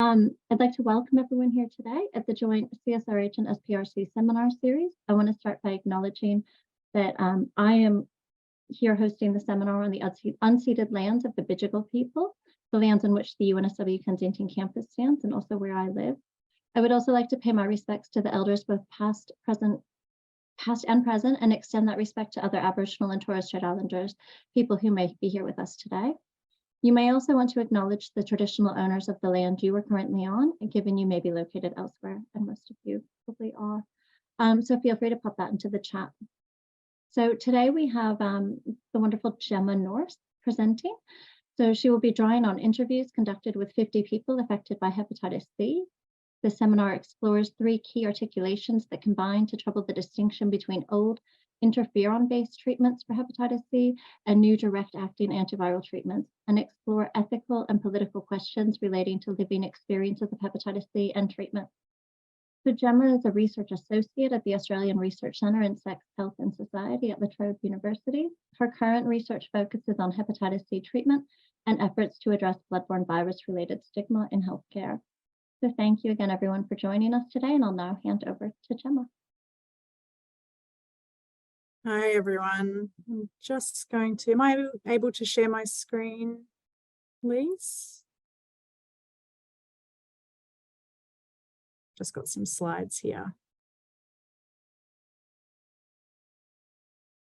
I'd like to welcome everyone here today at the joint CSRH and SPRC seminar series. I want to start by acknowledging that I am here hosting the seminar on the unceded lands of the Bidjigal people, the lands on which the UNSW Kensington campus stands, and also where I live. I would also like to pay my respects to the elders, both past and present, and extend that respect to other Aboriginal and Torres Strait Islanders, people who may be here with us today. You may also want to acknowledge the traditional owners of the land you are currently on, given you may be located elsewhere, and most of you probably are. So feel free to pop that into the chat. So today we have the wonderful Gemma Nourse presenting. So she will be drawing on interviews conducted with 50 people affected by hepatitis C. The seminar explores 3 key articulations that combine to trouble the distinction between old interferon-based treatments for hepatitis C and new direct-acting antiviral treatments, and explore ethical and political questions relating to living experiences of hepatitis C and treatment. So Gemma is a research associate at the Australian Research Centre in Sex, Health and Society at La Trobe University. Her current research focuses on hepatitis C treatment and efforts to address bloodborne virus-related stigma in healthcare. So thank you again, everyone, for joining us today, and I'll now hand over to Gemma. Hi, everyone. I'm just going to, am I able to share my screen, please? Just got some slides here.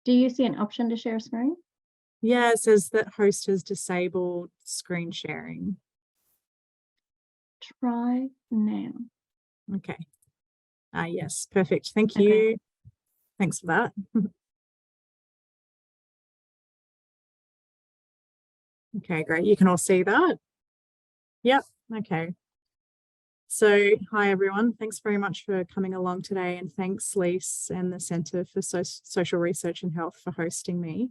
Do you see an option to share screen? Yeah, it says that host has disabled screen sharing. Try now. Okay. Yes, perfect. Thank you. Okay. Thanks for that. Okay, great. You can all see that? Yep. Okay. So, hi, everyone. Thanks very much for coming along today. And thanks, Lise and the Centre for Social Research and Health for hosting me.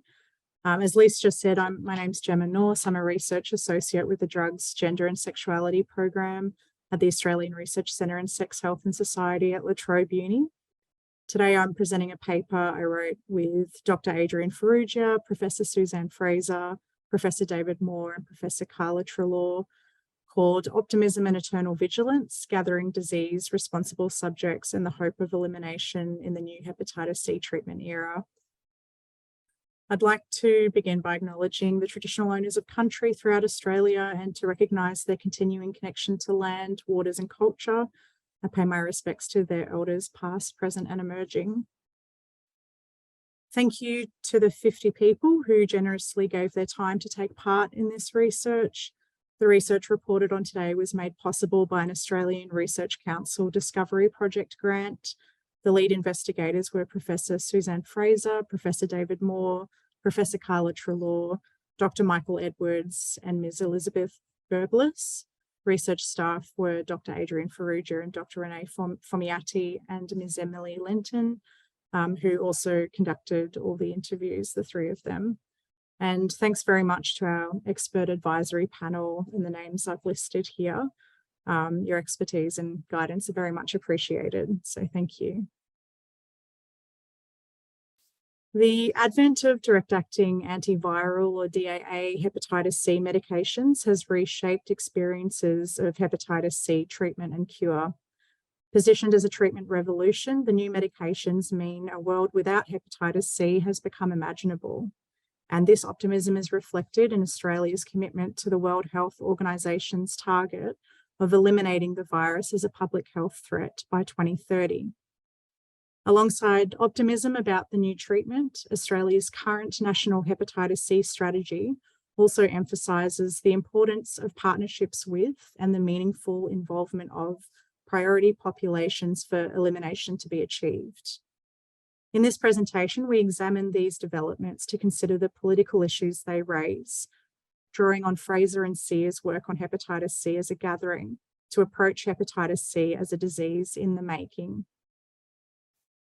As Lise just said, my name's Gemma Nourse. I'm a research associate with the Drugs, Gender and Sexuality program at the Australian Research Centre in Sex, Health and Society at La Trobe Uni. Today, I'm presenting a paper I wrote with Dr. Adrian Ferrugia, Professor Suzanne Fraser, Professor David Moore and Professor Carla Treloar, called Optimism and Eternal Vigilance, Gathering Disease, Responsible Subjects and the Hope of Elimination in the New Hepatitis C Treatment Era. I'd like to begin by acknowledging the traditional owners of country throughout Australia and to recognise their continuing connection to land, waters and culture. I pay my respects to their elders past, present and emerging. Thank you to the 50 people who generously gave their time to take part in this research. The research reported on today was made possible by an Australian Research Council Discovery Project grant. The lead investigators were Professor Suzanne Fraser, Professor David Moore, Professor Carla Treloar, Dr. Michael Edwards and Ms. Elizabeth Gerblis. Research staff were Dr. Adrian Ferrugia and Dr. Renee Fomiati and Ms. Emily Linton, who also conducted all the interviews, the 3 of them. And thanks very much to our expert advisory panel and the names I've listed here. Your expertise and guidance are very much appreciated, so thank you. The advent of direct-acting antiviral or DAA hepatitis C medications has reshaped experiences of hepatitis C treatment and cure. Positioned as a treatment revolution, the new medications mean a world without hepatitis C has become imaginable. And this optimism is reflected in Australia's commitment to the World Health Organisation's target of eliminating the virus as a public health threat by 2030. Alongside optimism about the new treatment, Australia's current national hepatitis C strategy also emphasises the importance of partnerships with and the meaningful involvement of priority populations for elimination to be achieved. In this presentation, we examine these developments to consider the political issues they raise, drawing on Fraser and Sear's work on hepatitis C as a gathering to approach hepatitis C as a disease in the making.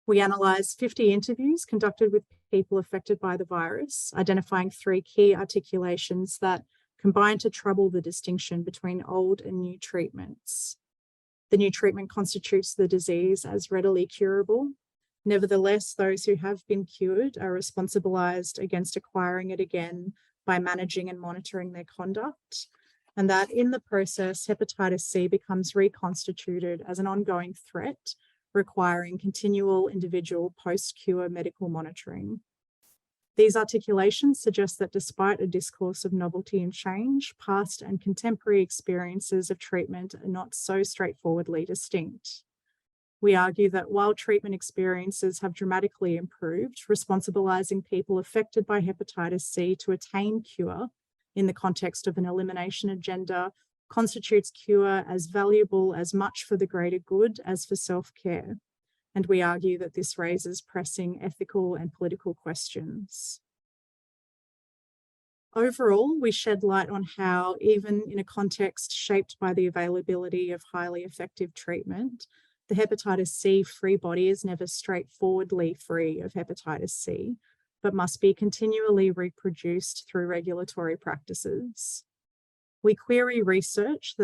We analysed 50 interviews conducted with people affected by the virus, identifying 3 key articulations that combine to trouble the distinction between old and new treatments. The new treatment constitutes the disease as readily curable. Nevertheless, those who have been cured are responsibilised against acquiring it again by managing and monitoring their conduct. and that in the process, hepatitis C becomes reconstituted as an ongoing threat, requiring continual individual post-cure medical monitoring. These articulations suggest that despite a discourse of novelty and change, past and contemporary experiences of treatment are not so straightforwardly distinct. We argue that while treatment experiences have dramatically improved, responsibilizing people affected by hepatitis C to attain cure in the context of an elimination agenda constitutes cure as valuable as much for the greater good as for self-care. And we argue that this raises pressing ethical and political questions. Overall, we shed light on how, even in a context shaped by the availability of highly effective treatment, the hepatitis C free body is never straightforwardly free of hepatitis C, but must be continually reproduced through regulatory practices. We query research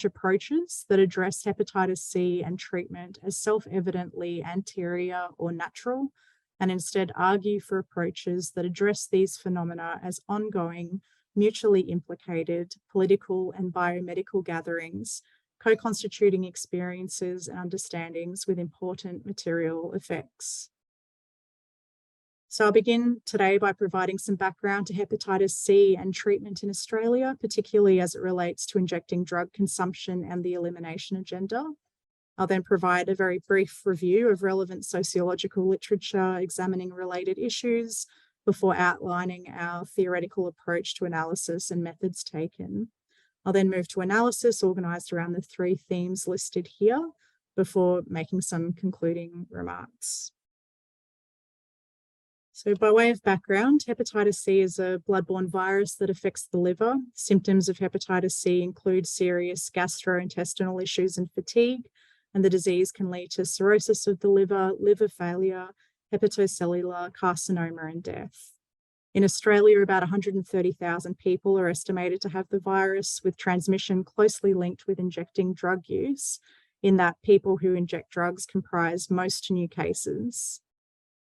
approaches that address hepatitis C and treatment as self-evidently anterior or natural, and instead argue for approaches that address these phenomena as ongoing, mutually implicated political and biomedical gatherings, co-constituting experiences and understandings with important material effects. So I'll begin today by providing some background to hepatitis C and treatment in Australia, particularly as it relates to injecting drug consumption and the elimination agenda. I'll then provide a very brief review of relevant sociological literature examining related issues before outlining our theoretical approach to analysis and methods taken. I'll then move to analysis organised around the three themes listed here before making some concluding remarks. So by way of background, hepatitis C is a bloodborne virus that affects the liver. Symptoms of hepatitis C include serious gastrointestinal issues and fatigue, and the disease can lead to cirrhosis of the liver, liver failure, hepatocellular carcinoma, and death. In Australia, about 130,000 people are estimated to have the virus, with transmission closely linked with injecting drug use, in that people who inject drugs comprise most new cases.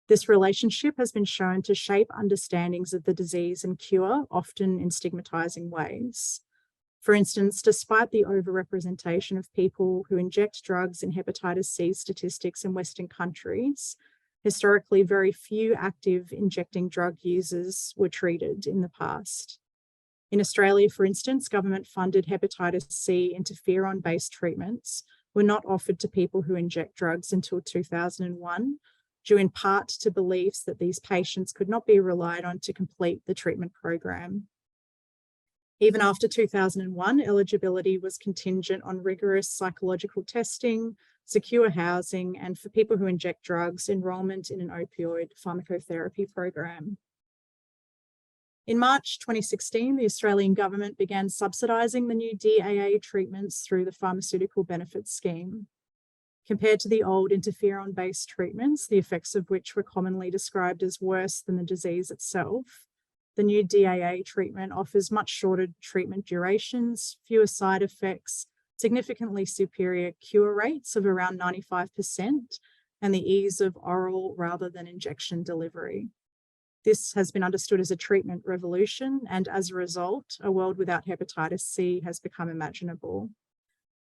This relationship has been shown to shape understandings of the disease and cure, often in stigmatizing ways. For instance, despite the overrepresentation of people who inject drugs in hepatitis C statistics in Western countries, historically, very few active injecting drug users were treated in the past. In Australia, for instance, government-funded hepatitis C interferon-based treatments were not offered to people who inject drugs until 2001, due in part to beliefs that these patients could not be relied on to complete the treatment program. Even after 2001, eligibility was contingent on rigorous psychological testing, secure housing, and for people who inject drugs, enrolment in an opioid pharmacotherapy program. In March 2016, the Australian government began subsidising the new DAA treatments through the Pharmaceutical Benefits Scheme. Compared to the old interferon-based treatments, the effects of which were commonly described as worse than the disease itself, the new DAA treatment offers much shorter treatment durations, fewer side effects, significantly superior cure rates of around 95%, and the ease of oral rather than injection delivery. This has been understood as a treatment revolution, and as a result, a world without hepatitis C has become imaginable.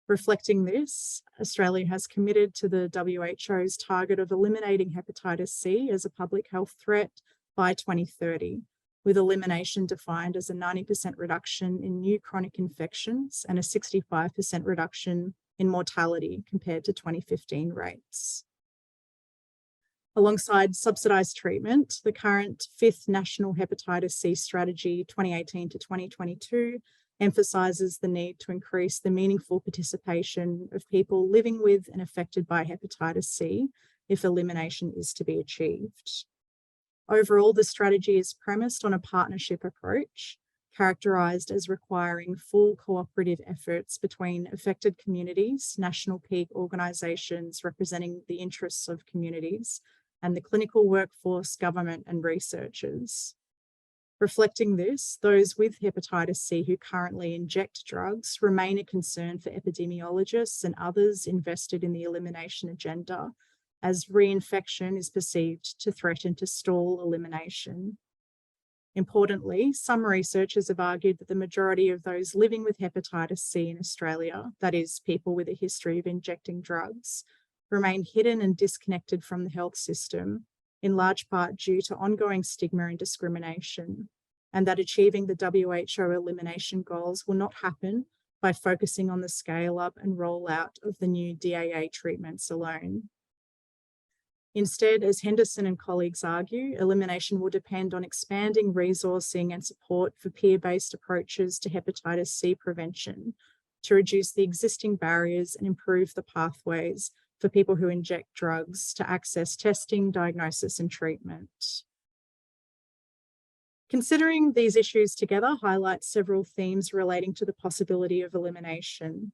Reflecting this, Australia has committed to the WHO's target of eliminating hepatitis C as a public health threat by 2030, with elimination defined as a 90% reduction in new chronic infections and a 65% reduction in mortality compared to 2015 rates. Alongside subsidised treatment, the current 5th National Hepatitis C Strategy 2018 to 2022 emphasises the need to increase the meaningful participation of people living with and affected by hepatitis C if elimination is to be achieved. Overall, the strategy is premised on a partnership approach, characterised as requiring full cooperative efforts between affected communities, national peak organisations representing the interests of communities, and the clinical workforce, government, and researchers. Reflecting this, those with hepatitis C who currently inject drugs remain a concern for epidemiologists and others invested in the elimination agenda, as reinfection is perceived to threaten to stall elimination. Importantly, some researchers have argued that the majority of those living with hepatitis C in Australia, that is, people with a history of injecting drugs, remain hidden and disconnected from the health system, in large part due to ongoing stigma and discrimination, and that achieving the WHO elimination goals will not happen by focusing on the scale up and rollout of the new DAA treatments alone. Instead, as Henderson and colleagues argue, elimination will depend on expanding resourcing and support for peer-based approaches to hepatitis C prevention to reduce the existing barriers and improve the pathways for people who inject drugs to access testing, diagnosis, and treatment. Considering these issues together highlights several themes relating to the possibility of elimination.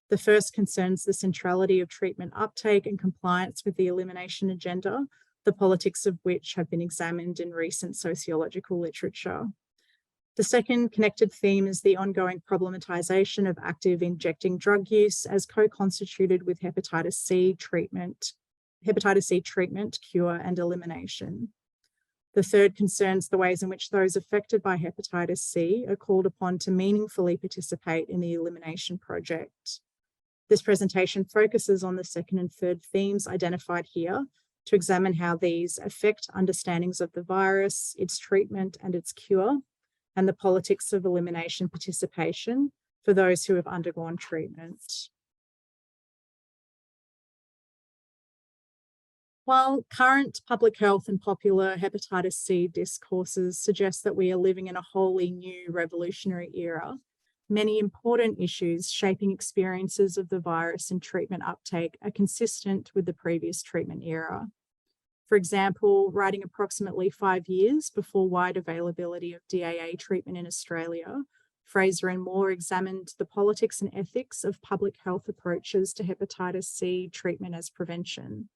The first concerns the centrality of treatment uptake and compliance with the elimination agenda, the politics of which have been examined in recent sociological literature. The second connected theme is the ongoing problematization of active injecting drug use as co-constituted with hepatitis C treatment, cure, and elimination. The third concerns the ways in which those affected by hepatitis C are called upon to meaningfully participate in the elimination project. This presentation focuses on the second and third themes identified here to examine how these affect understandings of the virus, its treatment and its cure, and the politics of elimination participation for those who have undergone treatment. While current public health and popular hepatitis C discourses suggest that we are living in a wholly new revolutionary era, many important issues shaping experiences of the virus and treatment uptake are consistent with the previous treatment era. For example, writing approximately 5 years before wide availability of DAA treatment in Australia, Fraser and Moore examined the politics and ethics of public health approaches to hepatitis C treatment as prevention.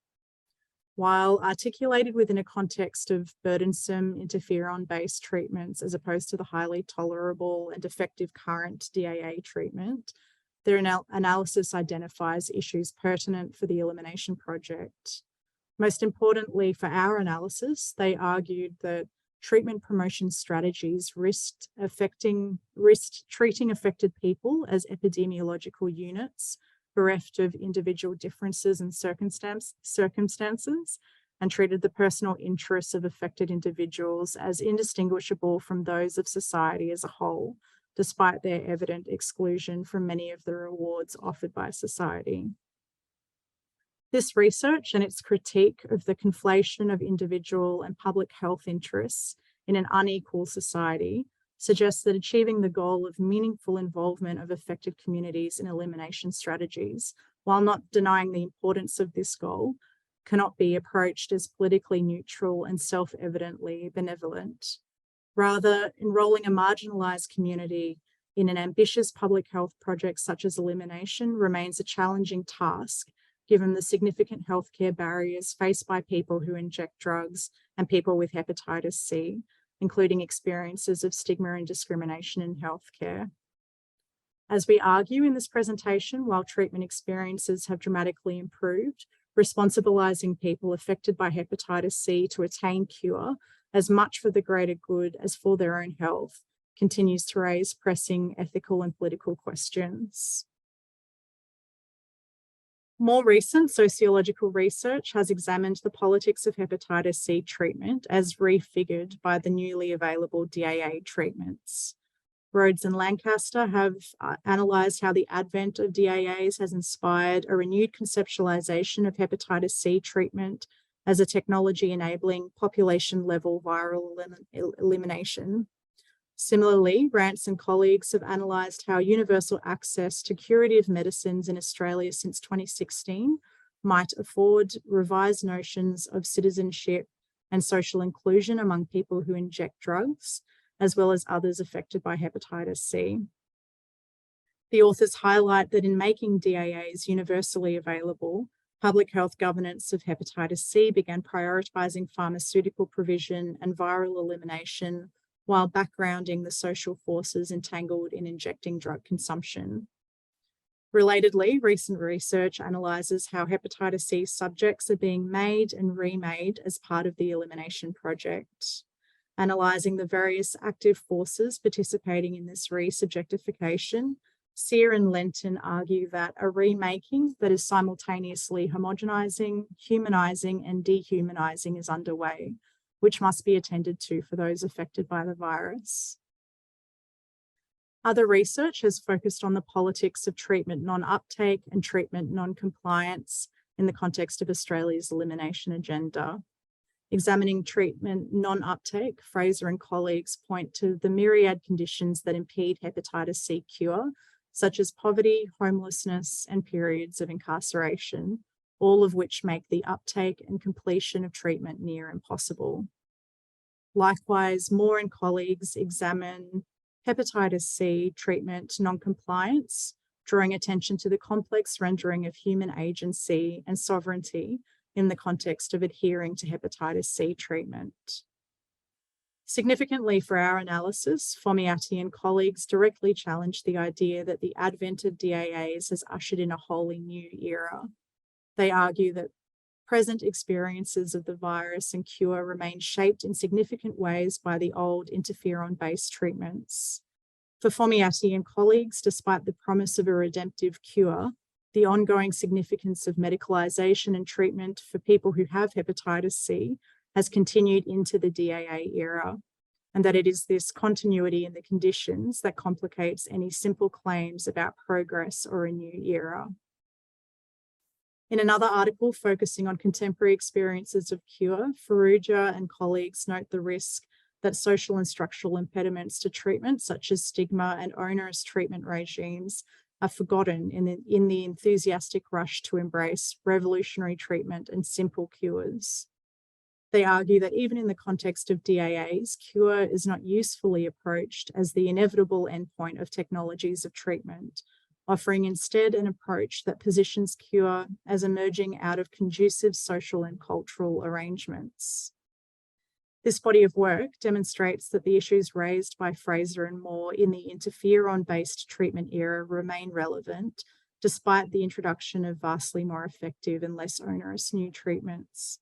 While articulated within a context of burdensome interferon-based treatments as opposed to the highly tolerable and effective current DAA treatment, their analysis identifies issues pertinent for the elimination project. Most importantly for our analysis, they argued that treatment promotion strategies risked treating affected people as epidemiological units bereft of individual differences and circumstances, and treated the personal interests of affected individuals as indistinguishable from those of society as a whole, despite their evident exclusion from many of the rewards offered by society. This research and its critique of the conflation of individual and public health interests in an unequal society suggests that achieving the goal of meaningful involvement of affected communities in elimination strategies, while not denying the importance of this goal, cannot be approached as politically neutral and self-evidently benevolent. Rather, enrolling a marginalised community in an ambitious public health project such as elimination remains a challenging task, given the significant healthcare barriers faced by people who inject drugs and people with hepatitis C, including experiences of stigma and discrimination in healthcare. As we argue in this presentation, while treatment experiences have dramatically improved, responsibilising people affected by hepatitis C to attain cure as much for the greater good as for their own health continues to raise pressing ethical and political questions. More recent sociological research has examined the politics of hepatitis C treatment as refigured by the newly available DAA treatments. Rhodes and Lancaster have analysed how the advent of DAAs has inspired a renewed conceptualisation of hepatitis C treatment as a technology enabling population-level viral elimination. Similarly, Rance and colleagues have analysed how universal access to curative medicines in Australia since 2016 might afford revised notions of citizenship and social inclusion among people who inject drugs, as well as others affected by hepatitis C. The authors highlight that in making DAAs universally available, public health governance of hepatitis C began prioritising pharmaceutical provision and viral elimination while backgrounding the social forces entangled in injecting drug consumption. Relatedly, recent research analyses how hepatitis C subjects are being made and remade as part of the elimination project. Analysing the various active forces participating in this re-subjectification, Sear and Lenton argue that a remaking that is simultaneously homogenising, humanising and dehumanising is underway, which must be attended to for those affected by the virus. Other research has focused on the politics of treatment non-uptake and treatment non-compliance in the context of Australia's elimination agenda. Examining treatment non-uptake, Fraser and colleagues point to the myriad conditions that impede hepatitis C cure, such as poverty, homelessness, and periods of incarceration, all of which make the uptake and completion of treatment near impossible. Likewise, Moore and colleagues examine hepatitis C treatment non-compliance, drawing attention to the complex rendering of human agency and sovereignty in the context of adhering to hepatitis C treatment. Significantly for our analysis, Fomiati and colleagues directly challenged the idea that the advent of DAAs has ushered in a wholly new era. They argue that present experiences of the virus and cure remain shaped in significant ways by the old interferon-based treatments. For Fomiati and colleagues, despite the promise of a redemptive cure, the ongoing significance of medicalisation and treatment for people who have hepatitis C has continued into the DAA era, and that it is this continuity in the conditions that complicates any simple claims about progress or a new era. In another article focusing on contemporary experiences of cure, Farrugia and colleagues note the risk that social and structural impediments to treatment, such as stigma and onerous treatment regimes, are forgotten in the enthusiastic rush to embrace revolutionary treatment and simple cures. They argue that even in the context of DAAs, cure is not usefully approached as the inevitable endpoint of technologies of treatment, offering instead an approach that positions cure as emerging out of conducive social and cultural arrangements. This body of work demonstrates that the issues raised by Fraser and Moore in the interferon-based treatment era remain relevant, despite the introduction of vastly more effective and less onerous new treatments.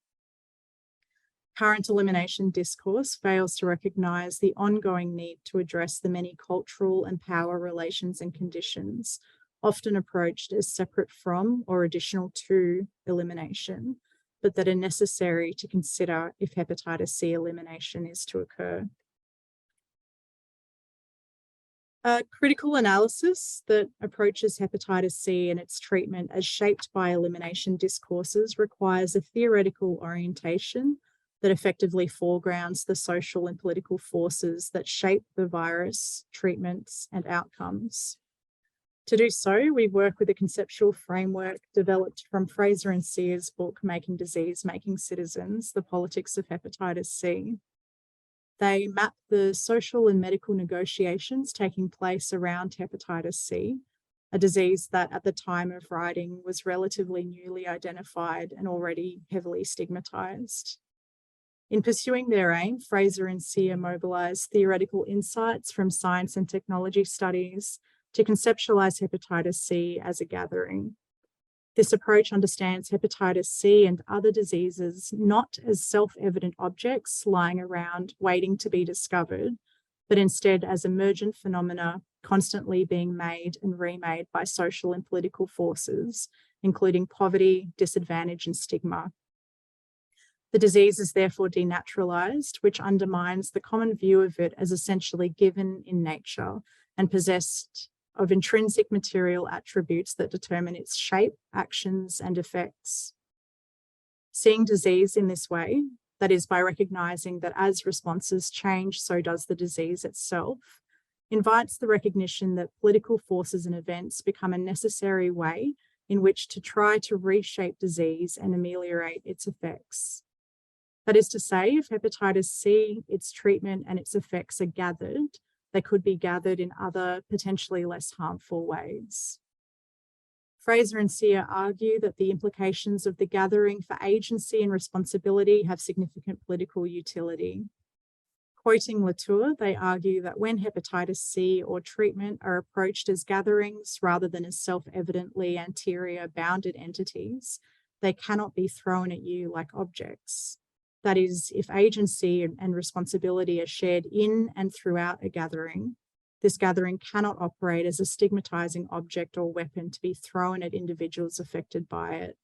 Current elimination discourse fails to recognise the ongoing need to address the many cultural and power relations and conditions, often approached as separate from or additional to elimination, but that are necessary to consider if hepatitis C elimination is to occur. A critical analysis that approaches hepatitis C and its treatment as shaped by elimination discourses requires a theoretical orientation that effectively foregrounds the social and political forces that shape the virus, treatments, and outcomes. To do so, we work with a conceptual framework developed from Fraser and Sear's book, Making Disease, Making Citizens, The Politics of Hepatitis C. They map the social and medical negotiations taking place around hepatitis C, a disease that at the time of writing was relatively newly identified and already heavily stigmatised. In pursuing their aim, Fraser and Sear mobilised theoretical insights from science and technology studies to conceptualise hepatitis C as a gathering. This approach understands hepatitis C and other diseases not as self-evident objects lying around waiting to be discovered, but instead as emergent phenomena constantly being made and remade by social and political forces, including poverty, disadvantage, and stigma. The disease is therefore denaturalised, which undermines the common view of it as essentially given in nature and possessed of intrinsic material attributes that determine its shape, actions, and effects. Seeing disease in this way, that is by recognising that as responses change, so does the disease itself, invites the recognition that political forces and events become a necessary way in which to try to reshape disease and ameliorate its effects. That is to say, if hepatitis C, its treatment and its effects are gathered, they could be gathered in other potentially less harmful ways. Fraser and Sear argue that the implications of the gathering for agency and responsibility have significant political utility. Quoting Latour, they argue that when hepatitis C or treatment are approached as gatherings rather than as self-evidently anterior bounded entities, they cannot be thrown at you like objects. That is, if agency and responsibility are shared in and throughout a gathering, this gathering cannot operate as a stigmatizing object or weapon to be thrown at individuals affected by it.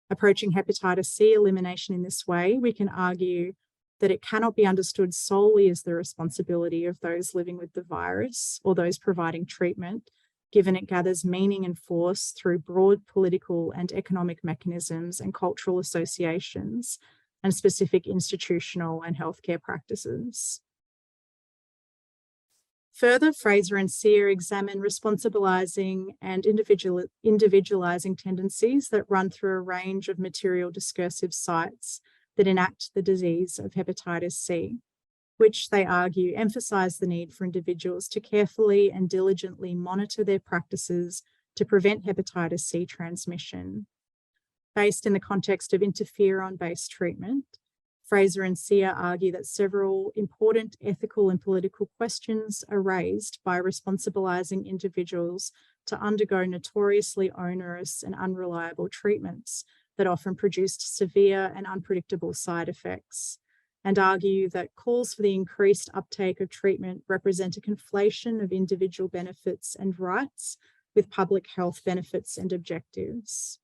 Approaching hepatitis C elimination in this way, we can argue that it cannot be understood solely as the responsibility of those living with the virus or those providing treatment, given it gathers meaning and force through broad political and economic mechanisms and cultural associations and specific institutional and healthcare practices. Further, Fraser and Sear examine responsibilizing and individualizing tendencies that run through a range of material discursive sites that enact the disease of hepatitis C, which they argue emphasize the need for individuals to carefully and diligently monitor their practices to prevent hepatitis C transmission. Based in the context of interferon-based treatment, Fraser and Sear argue that several important ethical and political questions are raised by responsibilizing individuals to undergo notoriously onerous and unreliable treatments that often produced severe and unpredictable side effects, and argue that calls for the increased uptake of treatment represent a conflation of individual benefits and rights with public health benefits and objectives.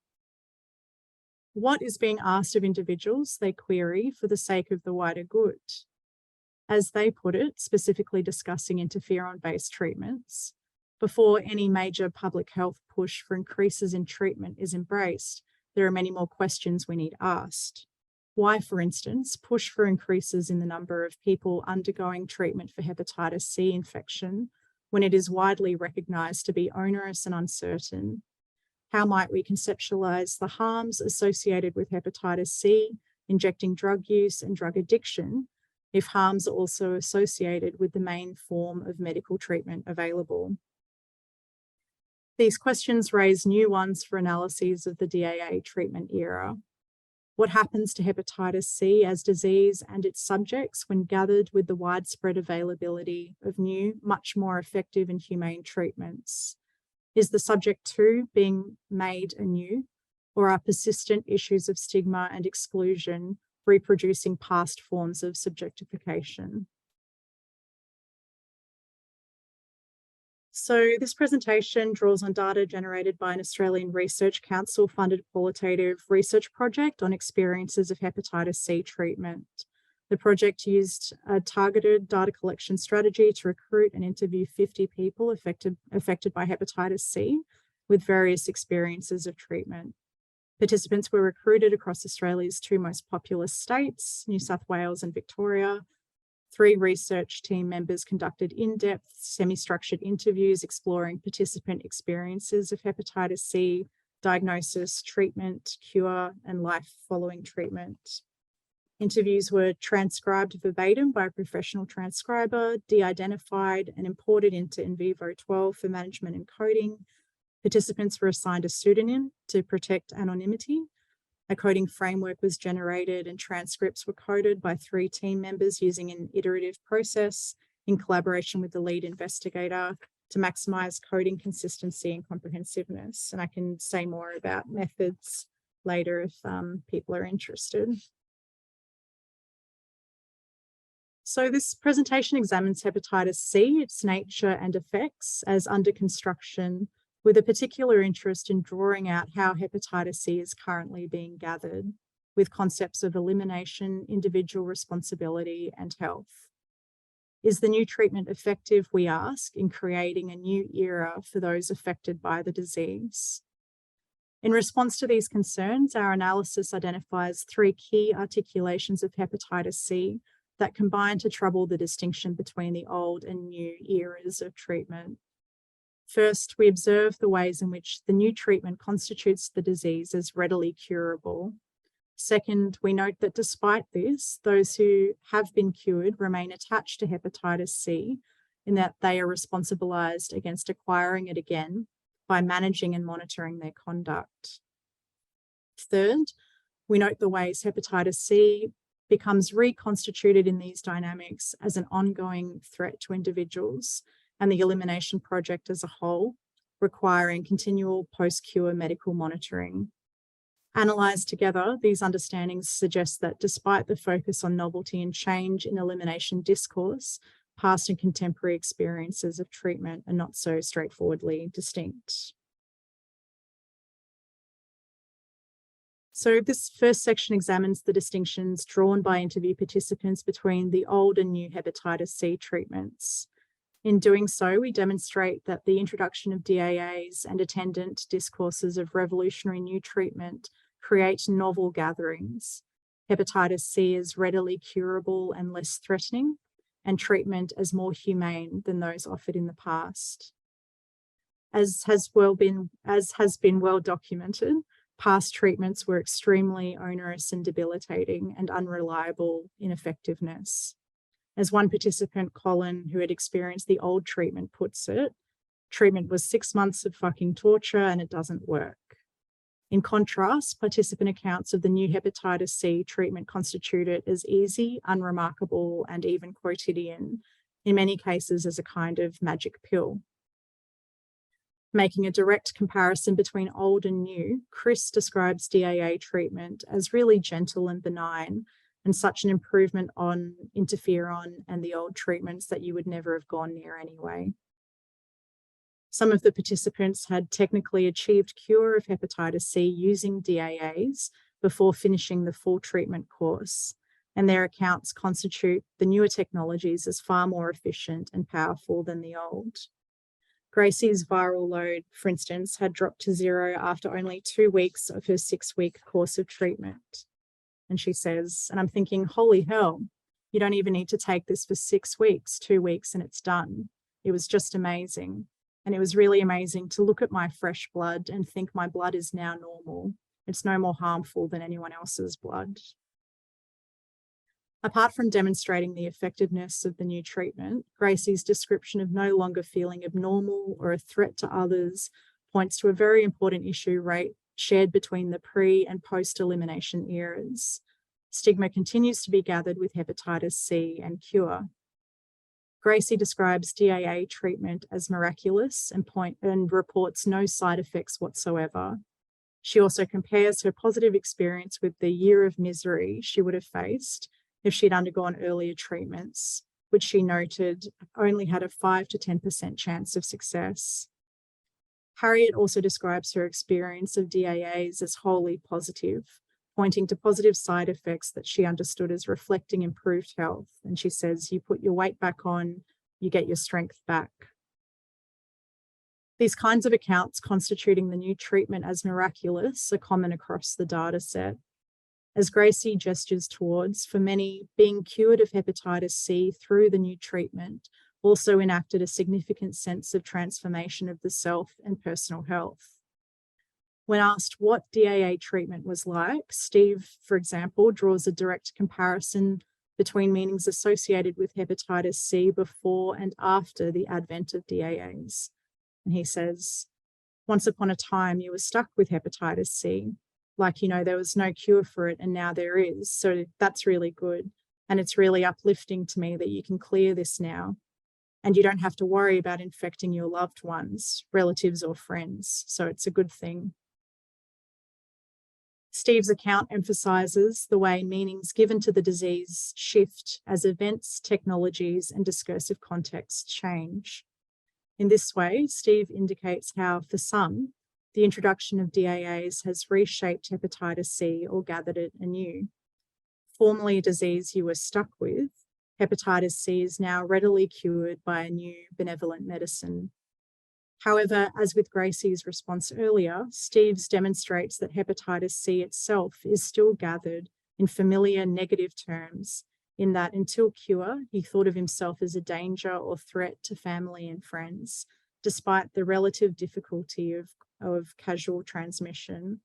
What is being asked of individuals, they query, for the sake of the wider good? As they put it, specifically discussing interferon-based treatments, before any major public health push for increases in treatment is embraced, there are many more questions we need asked. Why, for instance, push for increases in the number of people undergoing treatment for hepatitis C infection when it is widely recognised to be onerous and uncertain? How might we conceptualise the harms associated with hepatitis C, injecting drug use and drug addiction, if harms are also associated with the main form of medical treatment available? These questions raise new ones for analyses of the DAA treatment era. What happens to hepatitis C as disease and its subjects when gathered with the widespread availability of new, much more effective and humane treatments? Is the subject too being made anew, or are persistent issues of stigma and exclusion reproducing past forms of subjectification? So this presentation draws on data generated by an Australian Research Council funded qualitative research project on experiences of hepatitis C treatment. The project used a targeted data collection strategy to recruit and interview 50 people affected by hepatitis C with various experiences of treatment. Participants were recruited across Australia's two most populous states, New South Wales and Victoria. 3 research team members conducted in-depth, semi-structured interviews exploring participant experiences of hepatitis C, diagnosis, treatment, cure, and life following treatment. Interviews were transcribed verbatim by a professional transcriber, de-identified and imported into in vivo 12 for management and coding. Participants were assigned a pseudonym to protect anonymity. A coding framework was generated and transcripts were coded by 3 team members using an iterative process in collaboration with the lead investigator to maximize coding consistency and comprehensiveness. And I can say more about methods later if people are interested. So this presentation examines hepatitis C, its nature and effects as under construction, with a particular interest in drawing out how hepatitis C is currently being gathered, with concepts of elimination, individual responsibility, and health. Is the new treatment effective, we ask, in creating a new era for those affected by the disease? In response to these concerns, our analysis identifies 3 key articulations of hepatitis C that combine to trouble the distinction between the old and new eras of treatment. First, we observe the ways in which the new treatment constitutes the disease as readily curable. Second, we note that despite this, those who have been cured remain attached to hepatitis C in that they are responsibilized against acquiring it again by managing and monitoring their conduct. Third, we note the ways hepatitis C becomes reconstituted in these dynamics as an ongoing threat to individuals and the elimination project as a whole, requiring continual post-cure medical monitoring. Analysed together, these understandings suggest that despite the focus on novelty and change in elimination discourse, past and contemporary experiences of treatment are not so straightforwardly distinct. So this first section examines the distinctions drawn by interview participants between the old and new hepatitis C treatments. In doing so, we demonstrate that the introduction of DAAs and attendant discourses of revolutionary new treatment create novel gatherings. Hepatitis C is readily curable and less threatening, and treatment as more humane than those offered in the past. As has been well documented, past treatments were extremely onerous and debilitating and unreliable in effectiveness. As one participant, Colin, who had experienced the old treatment, puts it, treatment was 6 months of fucking torture and it doesn't work. In contrast, participant accounts of the new hepatitis C treatment constituted as easy, unremarkable, and even quotidian, in many cases as a kind of magic pill. Making a direct comparison between old and new, Chris describes DAA treatment as really gentle and benign, and such an improvement on interferon and the old treatments that you would never have gone near anyway. Some of the participants had technically achieved cure of hepatitis C using DAAs before finishing the full treatment course, and their accounts constitute the newer technologies as far more efficient and powerful than the old. Gracie's viral load, for instance, had dropped to 0 after only 2 weeks of her 6-week course of treatment. And she says, and I'm thinking, holy hell, you don't even need to take this for 6 weeks, 2 weeks, and it's done. It was just amazing. And it was really amazing to look at my fresh blood and think my blood is now normal. It's no more harmful than anyone else's blood. Apart from demonstrating the effectiveness of the new treatment, Gracie's description of no longer feeling abnormal or a threat to others points to a very important issue shared between the pre- and post-elimination eras. Stigma continues to be gathered with hepatitis C and cure. Gracie describes DAA treatment as miraculous and reports no side effects whatsoever. She also compares her positive experience with the year of misery she would have faced if she'd undergone earlier treatments, which she noted only had a 5 to 10% chance of success. Harriet also describes her experience of DAAs as wholly positive, pointing to positive side effects that she understood as reflecting improved health. And she says, you put your weight back on, you get your strength back. These kinds of accounts constituting the new treatment as miraculous are common across the data set. As Gracie gestures towards, for many, being cured of hepatitis C through the new treatment also enacted a significant sense of transformation of the self and personal health. When asked what DAA treatment was like, Steve, for example, draws a direct comparison between meanings associated with hepatitis C before and after the advent of DAAs. And he says, once upon a time, you were stuck with hepatitis C. Like, there was no cure for it and now there is. So that's really good. And it's really uplifting to me that you can clear this now. And you don't have to worry about infecting your loved ones, relatives or friends. So it's a good thing. Steve's account emphasises the way meanings given to the disease shift as events, technologies, and discursive contexts change. In this way, Steve indicates how, for some, the introduction of DAAs has reshaped hepatitis C or gathered it anew. Formerly a disease you were stuck with, hepatitis C is now readily cured by a new benevolent medicine. However, as with Gracie's response earlier, Steve's demonstrates that hepatitis C itself is still gathered in familiar negative terms, in that until cure, he thought of himself as a danger or threat to family and friends, despite the relative difficulty of casual transmission.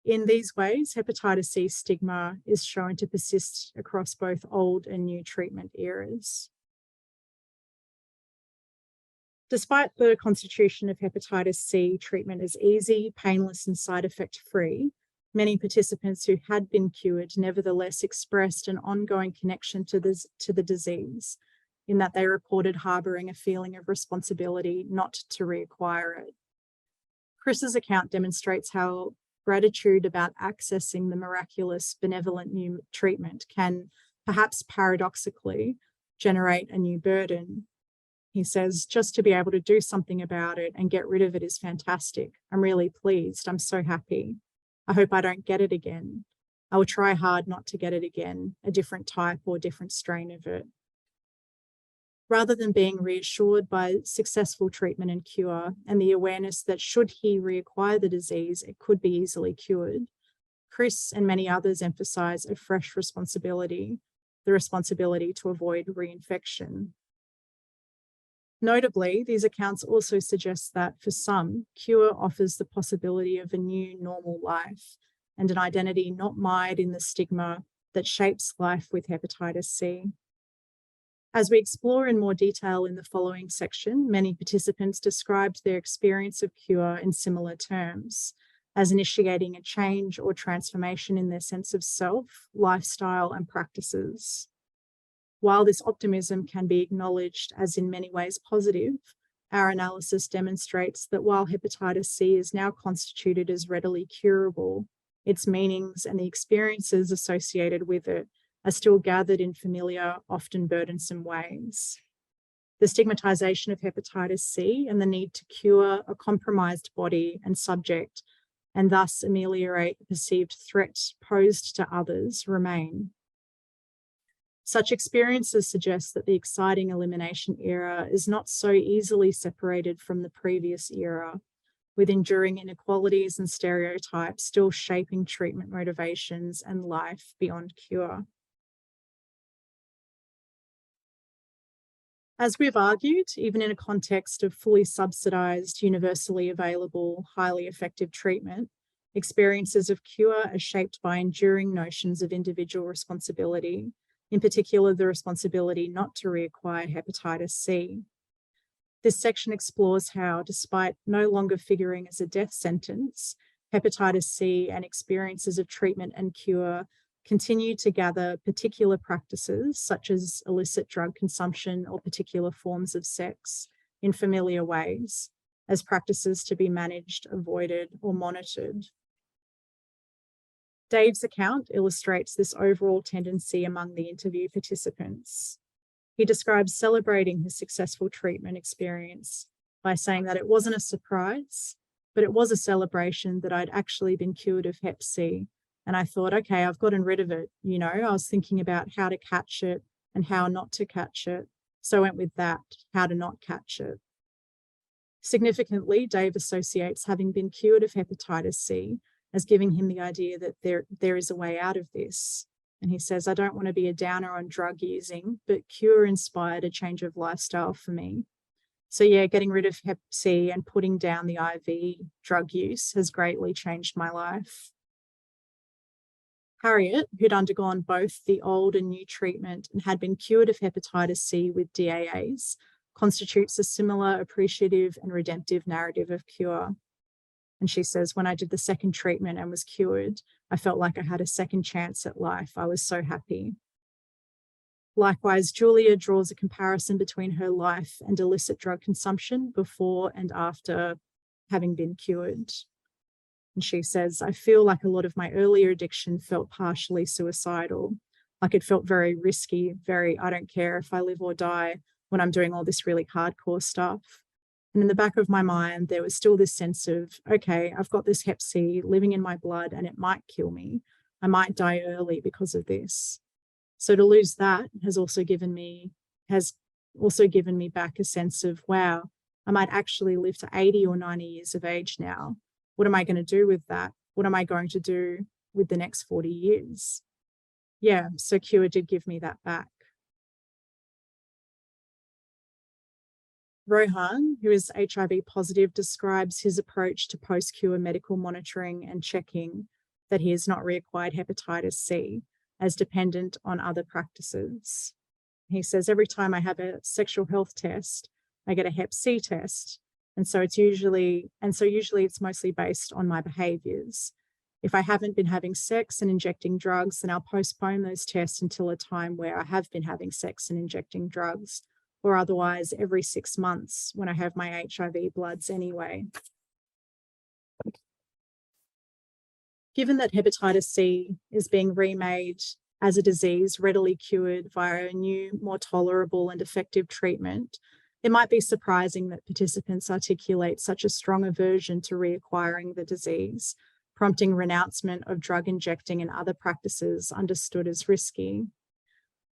In these ways, hepatitis C stigma is shown to persist across both old and new treatment eras. Despite the constitution of hepatitis C treatment as easy, painless, and side effect free, many participants who had been cured nevertheless expressed an ongoing connection to the disease, in that they reported harbouring a feeling of responsibility not to reacquire it. Chris's account demonstrates how gratitude about accessing the miraculous, benevolent new treatment can, perhaps paradoxically, generate a new burden. He says, just to be able to do something about it and get rid of it is fantastic. I'm really pleased. I'm so happy. I hope I don't get it again. I will try hard not to get it again, a different type or different strain of it. Rather than being reassured by successful treatment and cure and the awareness that should he reacquire the disease, it could be easily cured, Chris and many others emphasise a fresh responsibility, the responsibility to avoid reinfection. Notably, these accounts also suggest that for some, cure offers the possibility of a new normal life and an identity not mired in the stigma that shapes life with hepatitis C. As we explore in more detail in the following section, many participants described their experience of cure in similar terms, as initiating a change or transformation in their sense of self, lifestyle, and practices. While this optimism can be acknowledged as in many ways positive, our analysis demonstrates that while hepatitis C is now constituted as readily curable, its meanings and the experiences associated with it are still gathered in familiar, often burdensome ways. The stigmatization of hepatitis C and the need to cure a compromised body and subject, and thus ameliorate the perceived threat posed to others, remain. Such experiences suggest that the exciting elimination era is not so easily separated from the previous era, with enduring inequalities and stereotypes still shaping treatment motivations and life beyond cure. As we've argued, even in a context of fully subsidised, universally available, highly effective treatment, experiences of cure are shaped by enduring notions of individual responsibility, in particular the responsibility not to reacquire hepatitis C. This section explores how, despite no longer figuring as a death sentence, hepatitis C and experiences of treatment and cure continue to gather particular practices such as illicit drug consumption or particular forms of sex in familiar ways as practices to be managed, avoided, or monitored. Dave's account illustrates this overall tendency among the interview participants. He describes celebrating his successful treatment experience by saying that it wasn't a surprise, but it was a celebration that I'd actually been cured of Hep C. And I thought, okay, I've gotten rid of it. You know, I was thinking about how to catch it and how not to catch it. So I went with that, how to not catch it. Significantly, Dave associates having been cured of hepatitis C as giving him the idea that there is a way out of this. And he says, I don't want to be a downer on drug using, but cure inspired a change of lifestyle for me. So yeah, getting rid of Hep C and putting down the IV drug use has greatly changed my life. Harriet, who'd undergone both the old and new treatment and had been cured of hepatitis C with DAAs, constitutes a similar appreciative and redemptive narrative of cure. And she says, when I did the second treatment and was cured, I felt like I had a second chance at life. I was so happy. Likewise, Julia draws a comparison between her life and illicit drug consumption before and after having been cured. And she says, I feel like a lot of my earlier addiction felt partially suicidal, like it felt very risky, very, I don't care if I live or die when I'm doing all this really hardcore stuff. And in the back of my mind, there was still this sense of, okay, I've got this Hep C living in my blood and it might kill me. I might die early because of this. So to lose that has also given me back a sense of, wow, I might actually live to 80 or 90 years of age now. What am I going to do with that? What am I going to do with the next 40 years? Yeah, so cure did give me that back. Rohan, who is HIV positive, describes his approach to post-cure medical monitoring and checking that he has not reacquired hepatitis C as dependent on other practices. He says, every time I have a sexual health test, I get a Hep C test. And so usually it's mostly based on my behaviors. If I haven't been having sex and injecting drugs, then I'll postpone those tests until a time where I have been having sex and injecting drugs, or otherwise every 6 months when I have my HIV bloods anyway. Given that hepatitis C is being remade as a disease readily cured via a new, more tolerable and effective treatment, it might be surprising that participants articulate such a strong aversion to reacquiring the disease, prompting renouncement of drug injecting and other practices understood as risky.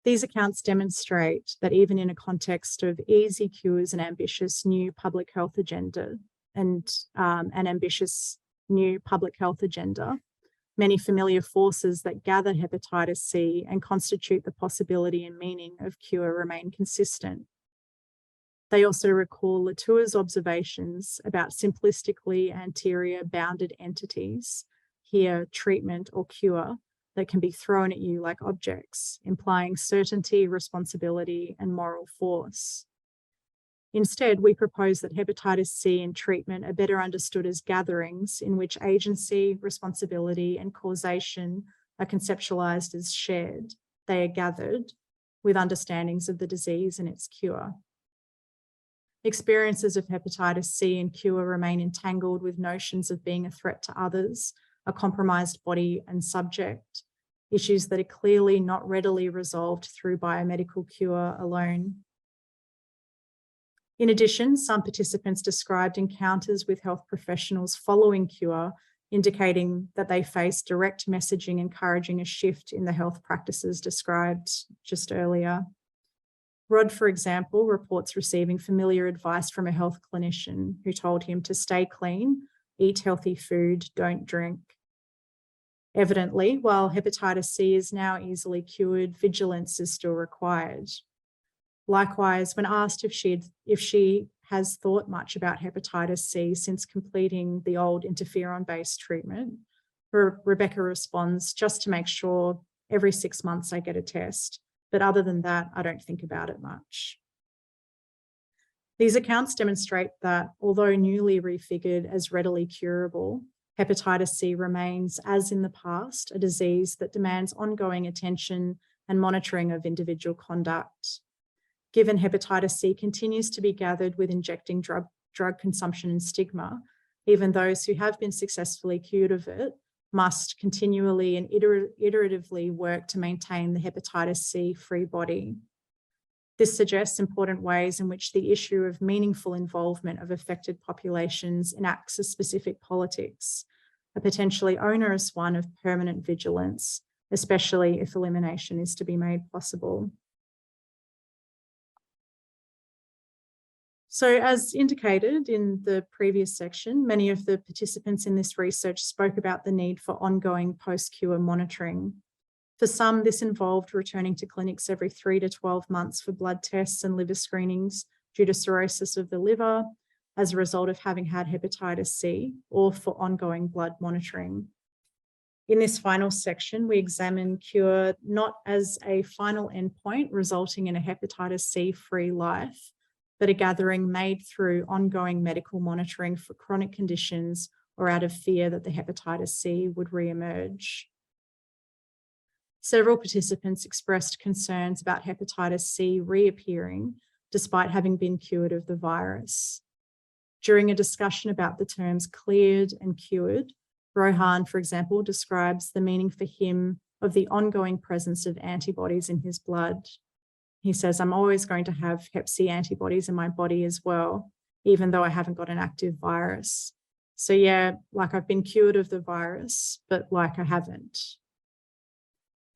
These accounts demonstrate that even in a context of easy cures and ambitious new public health agenda, many familiar forces that gather hepatitis C and constitute the possibility and meaning of cure remain consistent. They also recall Latour's observations about simplistically anterior bounded entities, here treatment or cure, that can be thrown at you like objects, implying certainty, responsibility, and moral force. Instead, we propose that hepatitis C and treatment are better understood as gatherings in which agency, responsibility, and causation are conceptualized as shared. They are gathered with understandings of the disease and its cure. Experiences of hepatitis C and cure remain entangled with notions of being a threat to others, a compromised body and subject, issues that are clearly not readily resolved through biomedical cure alone. In addition, some participants described encounters with health professionals following cure, indicating that they faced direct messaging encouraging a shift in the health practices described just earlier. Rod, for example, reports receiving familiar advice from a health clinician who told him to stay clean, eat healthy food, don't drink. Evidently, while hepatitis C is now easily cured, vigilance is still required. Likewise, when asked if she has thought much about hepatitis C since completing the old interferon-based treatment, Rebecca responds, just to make sure, every 6 months I get a test. But other than that, I don't think about it much. These accounts demonstrate that although newly refigured as readily curable, hepatitis C remains, as in the past, a disease that demands ongoing attention and monitoring of individual conduct. Given hepatitis C continues to be gathered with injecting drug consumption and stigma, even those who have been successfully cured of it must continually and iteratively work to maintain the hepatitis C-free body. This suggests important ways in which the issue of meaningful involvement of affected populations enacts a specific politics, a potentially onerous one of permanent vigilance, especially if elimination is to be made possible. So as indicated in the previous section, many of the participants in this research spoke about the need for ongoing post-cure monitoring. For some, this involved returning to clinics every 3 to 12 months for blood tests and liver screenings due to cirrhosis of the liver as a result of having had hepatitis C, or for ongoing blood monitoring. In this final section, we examine cure not as a final endpoint resulting in a hepatitis C-free life, but a gathering made through ongoing medical monitoring for chronic conditions or out of fear that the hepatitis C would re-emerge. Several participants expressed concerns about hepatitis C reappearing despite having been cured of the virus. During a discussion about the terms cleared and cured, Rohan, for example, describes the meaning for him of the ongoing presence of antibodies in his blood. He says, I'm always going to have Hep C antibodies in my body as well, even though I haven't got an active virus. So yeah, like I've been cured of the virus, but like I haven't.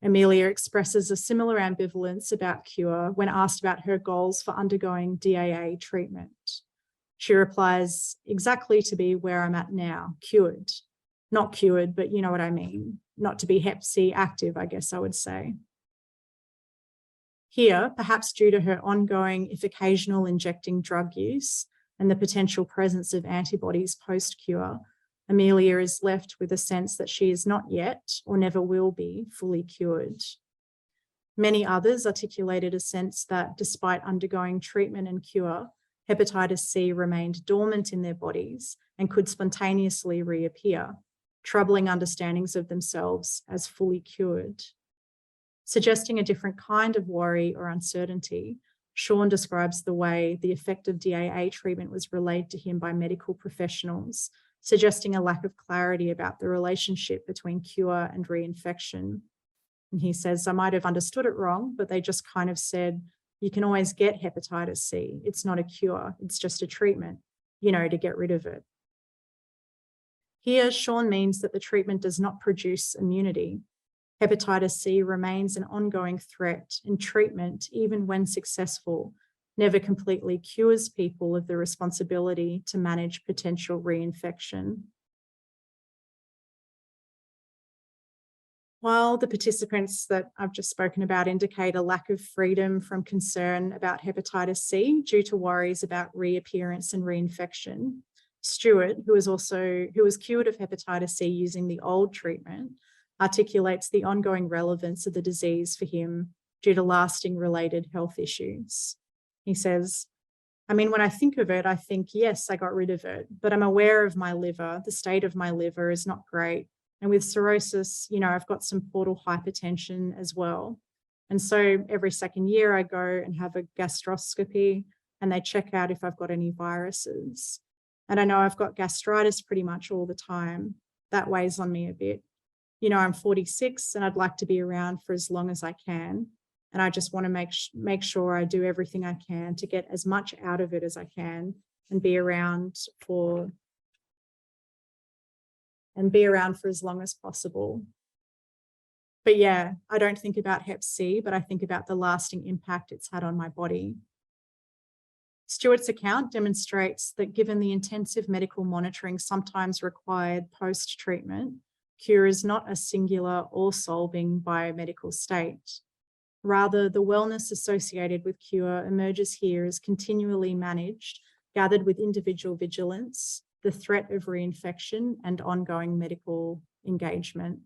Amelia expresses a similar ambivalence about cure when asked about her goals for undergoing DAA treatment. She replies, exactly to be where I'm at now, cured. Not cured, but you know what I mean. Not to be Hep C active, I guess I would say. Here, perhaps due to her ongoing, if occasional, injecting drug use and the potential presence of antibodies post-cure, Amelia is left with a sense that she is not yet, or never will be, fully cured. Many others articulated a sense that despite undergoing treatment and cure, hepatitis C remained dormant in their bodies and could spontaneously reappear, troubling understandings of themselves as fully cured. Suggesting a different kind of worry or uncertainty, Sean describes the way the effect of DAA treatment was relayed to him by medical professionals, suggesting a lack of clarity about the relationship between cure and reinfection. And he says, I might have understood it wrong, but they just kind of said, you can always get hepatitis C. It's not a cure, it's just a treatment, to get rid of it. Here, Sean means that the treatment does not produce immunity. Hepatitis C remains an ongoing threat, and treatment, even when successful, never completely cures people of the responsibility to manage potential reinfection. While the participants that I've just spoken about indicate a lack of freedom from concern about hepatitis C due to worries about reappearance and reinfection, Stuart, who was cured of hepatitis C using the old treatment, articulates the ongoing relevance of the disease for him due to lasting related health issues. He says, when I think of it, I think, yes, I got rid of it, but I'm aware of my liver. The state of my liver is not great. And with cirrhosis, I've got some portal hypertension as well. And so every second year I go and have a gastroscopy and they check out if I've got any viruses. And I know I've got gastritis pretty much all the time. That weighs on me a bit. I'm 46 and I'd like to be around for as long as I can. And I just want to make sure I do everything I can to get as much out of it as I can and be around for as long as possible. But yeah, I don't think about Hep C, but I think about the lasting impact it's had on my body. Stuart's account demonstrates that given the intensive medical monitoring sometimes required post-treatment, cure is not a singular all-solving biomedical state. Rather, the wellness associated with cure emerges here as continually managed, gathered with individual vigilance, the threat of reinfection and ongoing medical engagement.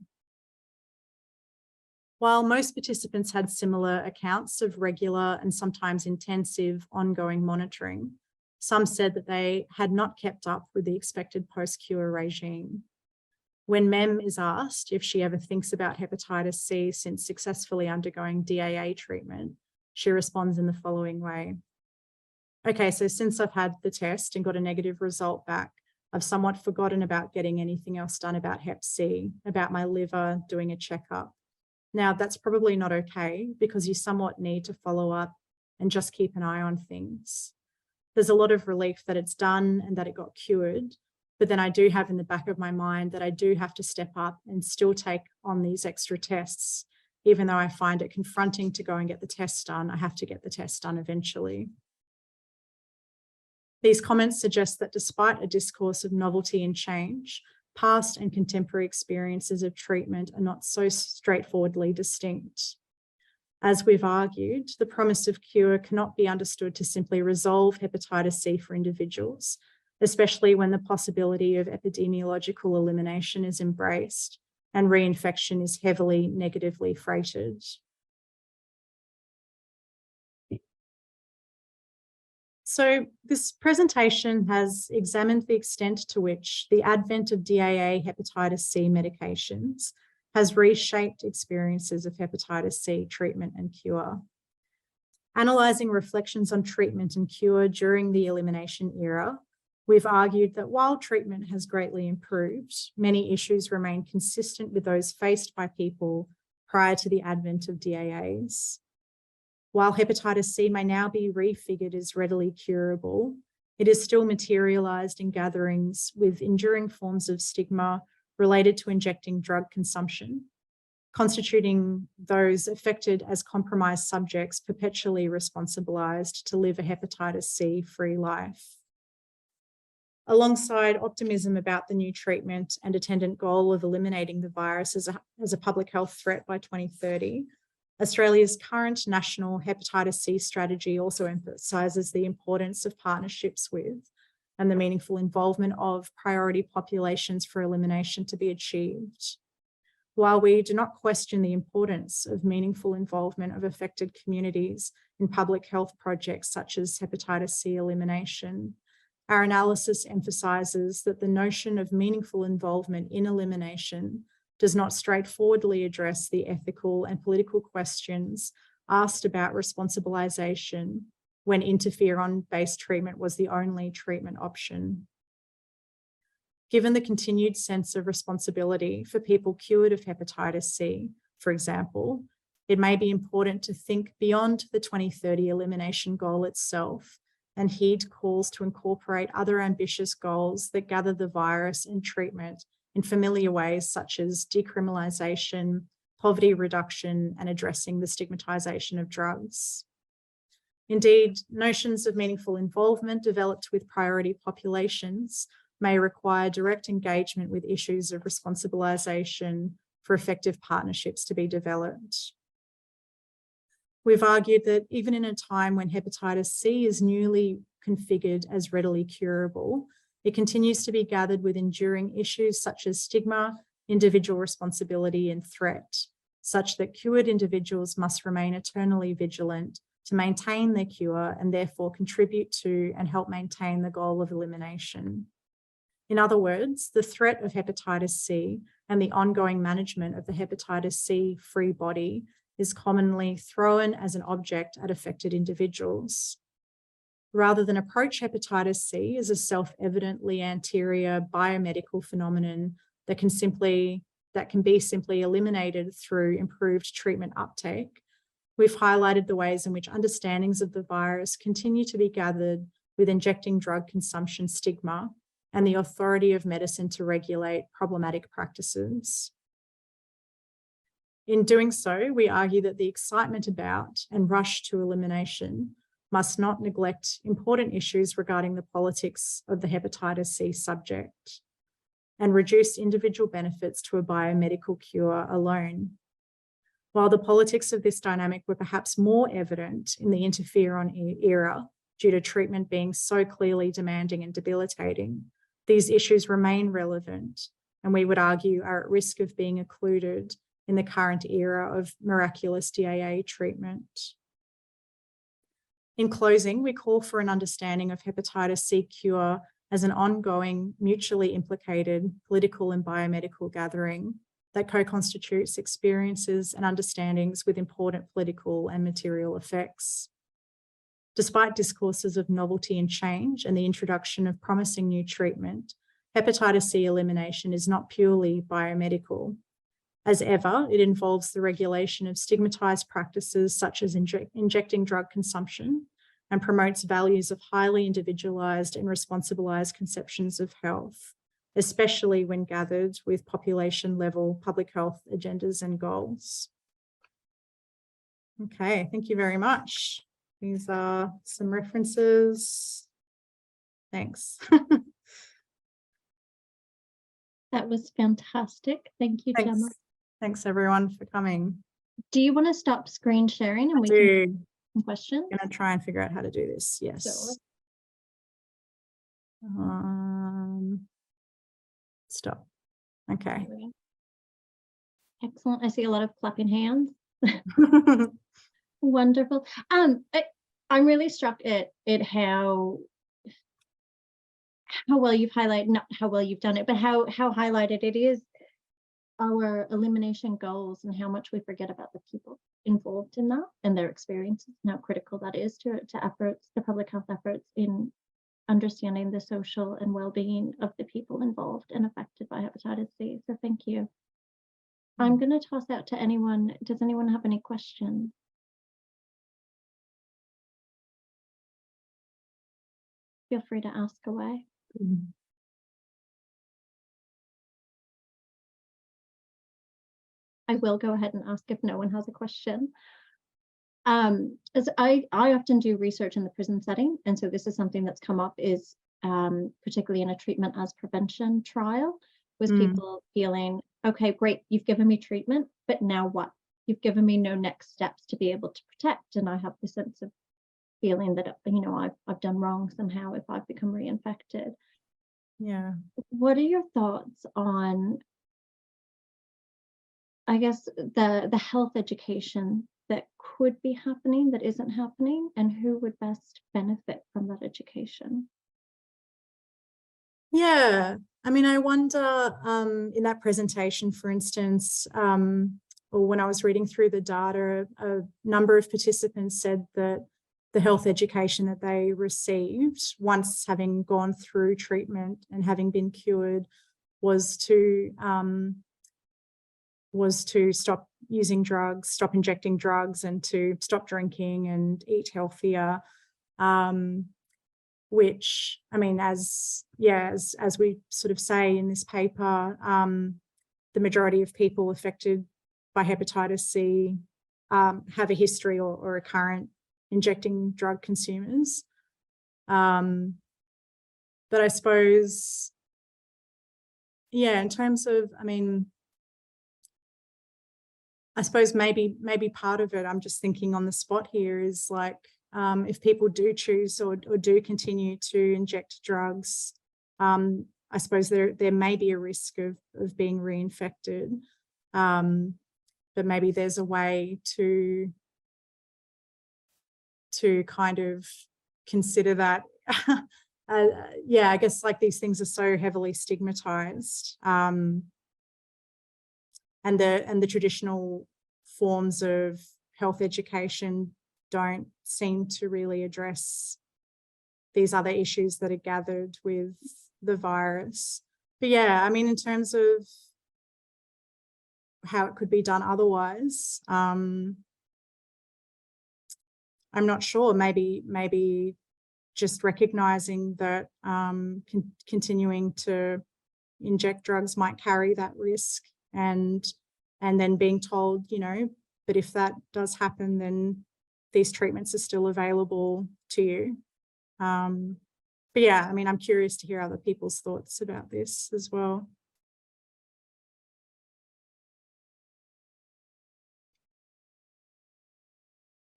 While most participants had similar accounts of regular and sometimes intensive ongoing monitoring, some said that they had not kept up with the expected post-cure regime. When Mem is asked if she ever thinks about hepatitis C since successfully undergoing DAA treatment, she responds in the following way. Okay, so since I've had the test and got a negative result back, I've somewhat forgotten about getting anything else done about Hep C, about my liver, doing a checkup. Now, that's probably not okay because you somewhat need to follow up and just keep an eye on things. There's a lot of relief that it's done and that it got cured, but then I do have in the back of my mind that I do have to step up and still take on these extra tests. Even though I find it confronting to go and get the test done, I have to get the test done eventually. These comments suggest that despite a discourse of novelty and change, past and contemporary experiences of treatment are not so straightforwardly distinct. As we've argued, the promise of cure cannot be understood to simply resolve hepatitis C for individuals, especially when the possibility of epidemiological elimination is embraced and reinfection is heavily negatively freighted. So this presentation has examined the extent to which the advent of DAA hepatitis C medications has reshaped experiences of hepatitis C treatment and cure. Analysing reflections on treatment and cure during the elimination era, we've argued that while treatment has greatly improved, many issues remain consistent with those faced by people prior to the advent of DAAs. While hepatitis C may now be refigured as readily curable, it is still materialised in gatherings with enduring forms of stigma related to injecting drug consumption, constituting those affected as compromised subjects perpetually responsibilised to live a hepatitis C-free life. Alongside optimism about the new treatment and attendant goal of eliminating the virus as a public health threat by 2030, Australia's current national hepatitis C strategy also emphasises the importance of partnerships with and the meaningful involvement of priority populations for elimination to be achieved. While we do not question the importance of meaningful involvement of affected communities in public health projects such as hepatitis C elimination, our analysis emphasises that the notion of meaningful involvement in elimination does not straightforwardly address the ethical and political questions asked about responsibilisation when interferon-based treatment was the only treatment option. Given the continued sense of responsibility for people cured of hepatitis C, for example, it may be important to think beyond the 2030 elimination goal itself and heed calls to incorporate other ambitious goals that gather the virus and treatment in familiar ways such as decriminalisation, poverty reduction, and addressing the stigmatisation of drugs. Indeed, notions of meaningful involvement developed with priority populations may require direct engagement with issues of responsibilisation for effective partnerships to be developed. We've argued that even in a time when hepatitis C is newly configured as readily curable, it continues to be gathered with enduring issues such as stigma, individual responsibility, and threat, such that cured individuals must remain eternally vigilant to maintain their cure and therefore contribute to and help maintain the goal of elimination. In other words, the threat of hepatitis C and the ongoing management of the hepatitis C-free body is commonly thrown as an object at affected individuals. Rather than approach hepatitis C as a self-evidently anterior biomedical phenomenon that can be simply eliminated through improved treatment uptake, we've highlighted the ways in which understandings of the virus continue to be gathered with injecting drug consumption stigma and the authority of medicine to regulate problematic practices. In doing so, we argue that the excitement about and rush to elimination must not neglect important issues regarding the politics of the hepatitis C subject and reduce individual benefits to a biomedical cure alone. While the politics of this dynamic were perhaps more evident in the interferon era due to treatment being so clearly demanding and debilitating, these issues remain relevant and we would argue are at risk of being occluded in the current era of miraculous DAA treatment. In closing, we call for an understanding of hepatitis C cure as an ongoing, mutually implicated political and biomedical gathering that co-constitutes experiences and understandings with important political and material effects. Despite discourses of novelty and change and the introduction of promising new treatment, hepatitis C elimination is not purely biomedical. As ever, it involves the regulation of stigmatized practices such as injecting drug consumption and promotes values of highly individualized and responsibilized conceptions of health, especially when gathered with population-level public health agendas and goals. Okay, thank you very much. These are some references. Thanks. That was fantastic. Thank you, Gemma. Thanks everyone for coming. Do you want to stop screen sharing and we can do some questions? I'm going to try and figure out how to do this. Yes. Sure. Stop. Okay. Excellent. I see a lot of clapping hands. Wonderful. I'm really struck at how well you've highlighted, not how well you've done it, but how highlighted it is our elimination goals and how much we forget about the people involved in that and their experiences and how critical that is to efforts, the public health efforts in understanding the social and well-being of the people involved and affected by hepatitis C. So thank you. I'm going to toss out to anyone. Does anyone have any questions? Feel free to ask away. I will go ahead and ask if no one has a question. As I often do research in the prison setting, and so this is something that's come up is particularly in a treatment as prevention trial, was people feeling, okay, great, you've given me treatment, but now what? You've given me no next steps to be able to protect, and I have the sense of feeling that, you know, I've done wrong somehow if I've become reinfected. Yeah. What are your thoughts on, I guess, the health education that could be happening that isn't happening, and who would best benefit from that education? Yeah, I mean, I wonder in that presentation, for instance, or when I was reading through the data, a number of participants said that the health education that they received once having gone through treatment and having been cured was to stop using drugs, stop injecting drugs, and to stop drinking and eat healthier. Which, I mean, as we sort of say in this paper, the majority of people affected by hepatitis C have a history or are current injecting drug consumers. But I suppose, in terms of, I mean, I suppose maybe part of it, I'm just thinking on the spot here, is like, if people do choose or do continue to inject drugs, I suppose there may be a risk of being reinfected. But maybe there's a way to kind of consider that. I guess like these things are so heavily stigmatized, and the traditional forms of health education don't seem to really address these other issues that are gathered with the virus. But I mean, in terms of how it could be done otherwise, I'm not sure. Maybe just recognizing that continuing to inject drugs might carry that risk, and then being told, but if that does happen, then these treatments are still available to you. But I mean, I'm curious to hear other people's thoughts about this as well.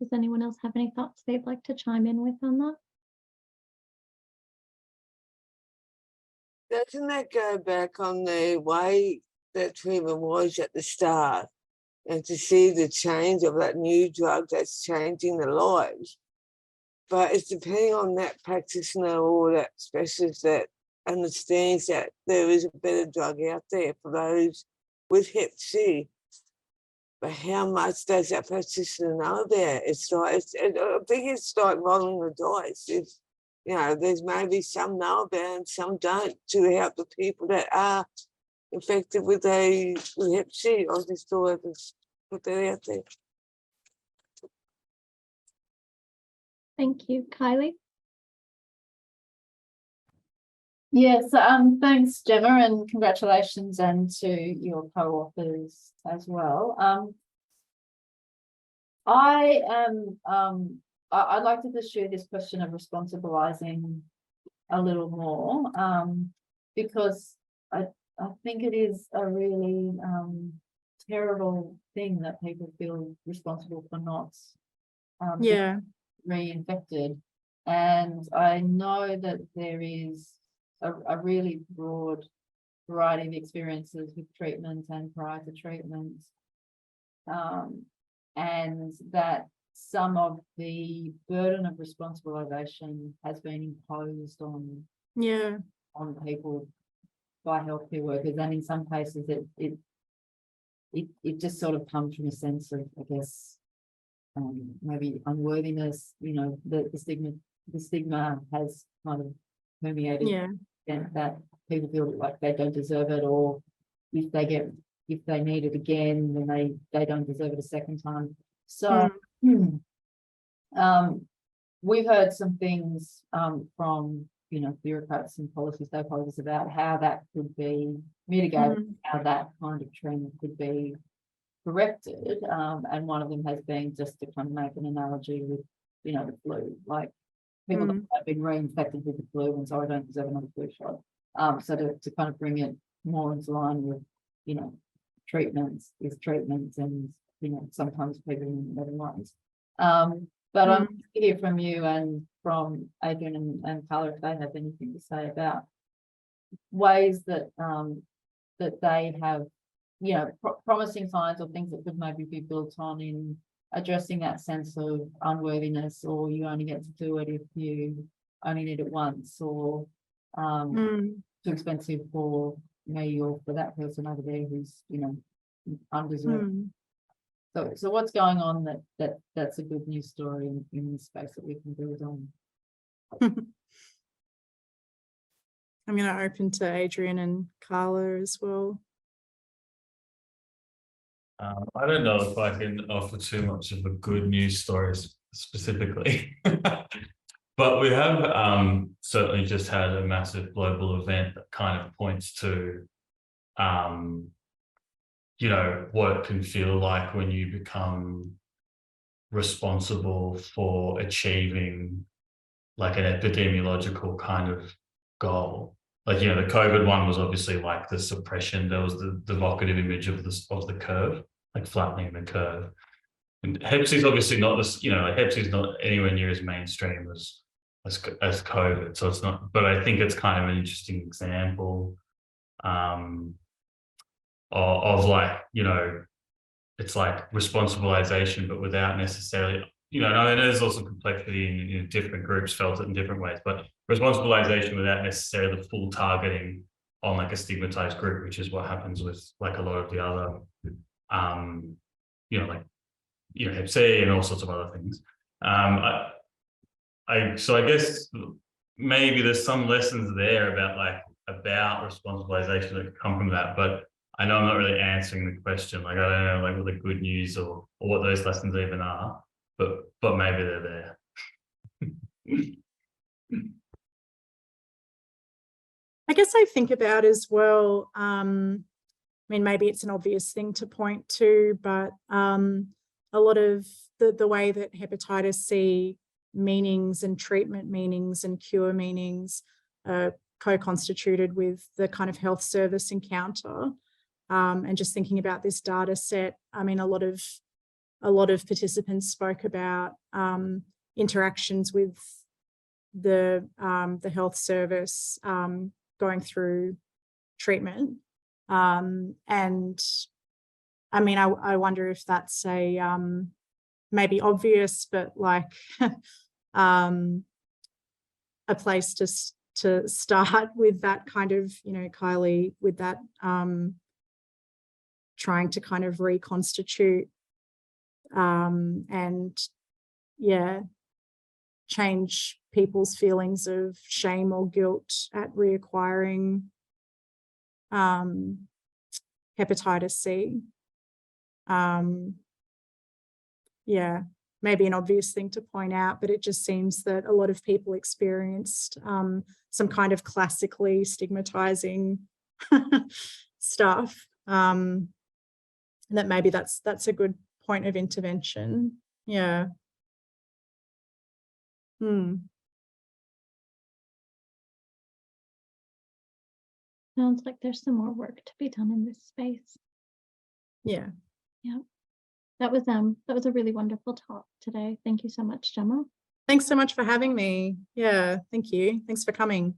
Does anyone else have any thoughts they'd like to chime in with on that? Doesn't that go back on the way that treatment was at the start, and to see the change of that new drug that's changing the lives? But it's depending on that practitioner or that specialist that understands that there is a better drug out there for those with Hep C. But how much does that practitioner know about it? It's like, I think it's like rolling the dice. It's, there's maybe some know about it and some don't, to help the people that are infected with Hep C. I just thought I'd put that out there. Thank you. Kylie? Yes, thanks, Gemma, and congratulations and to your co-authors as well. I'd like to pursue this question of responsibilizing a little more, because I think it is a really terrible thing that people feel responsible for not reinfected. And I know that there is a really broad variety of experiences with treatment and prior to treatment, and that some of the burden of responsibilization has been imposed on people by healthcare workers, and in some cases it just sort of comes from a sense of, I guess, maybe unworthiness. The stigma has kind of permeated, and that people feel like they don't deserve it, or if they need it again, then they don't deserve it a second time. So we've heard some things from bureaucrats and policy stakeholders about how that could be mitigated, how that kind of trend could be corrected, and one of them has been, just to kind of make an analogy with the flu, like people that have been reinfected with the flu, and so I don't deserve another flu shot. So to kind of bring it more into line with treatments is treatments, and sometimes people never mind. But I'm going to hear from you and from Adrian and Carla if they have anything to say about ways that that they have, promising signs or things that could maybe be built on in addressing that sense of unworthiness, or you only get to do it if you only need it once, or too expensive for me or for that person over there who's undeserved. So what's going on that's a good news story in this space that we can build on? I'm going to open to Adrian and Carla as well. I don't know if I can offer too much of a good news story specifically, but we have certainly just had a massive global event that kind of points to, you know, what it can feel like when you become responsible for achieving like an epidemiological kind of goal. Like, you know, the COVID one was obviously like the suppression. There was the evocative image of the curve, like flattening the curve. And Hep C is obviously not this, you know, like Hep C is not anywhere near as mainstream as COVID. So it's not, but I think it's kind of an interesting example of like, you know, it's like responsibilization, but without necessarily, you know, and there's also complexity in, you know, different groups felt it in different ways, but responsibilization without necessarily the full targeting on like a stigmatized group, which is what happens with like a lot of the other, you know, like, you know, Hep C and all sorts of other things. So I guess maybe there's some lessons there about responsibilization that come from that, but I know I'm not really answering the question. Like, I don't know, like what the good news or what those lessons even are, but maybe they're there. I guess I think about as well, I mean, maybe it's an obvious thing to point to, but a lot of the way that hepatitis C meanings and treatment meanings and cure meanings are co-constituted with the kind of health service encounter. And just thinking about this data set, I mean, a lot of participants spoke about interactions with the health service going through treatment, and I mean, I wonder if that's a maybe obvious, but like a place to start with that kind of, you know, Kylie, with that trying to kind of reconstitute and yeah, change people's feelings of shame or guilt at reacquiring hepatitis C. Yeah, maybe an obvious thing to point out, but it just seems that a lot of people experienced some kind of classically stigmatizing stuff. That maybe that's a good point of intervention. Yeah. Sounds like there's some more work to be done in this space. Yeah. Yeah. That was a really wonderful talk today. Thank you so much, Gemma. Thanks so much for having me. Yeah, thank you. Thanks for coming.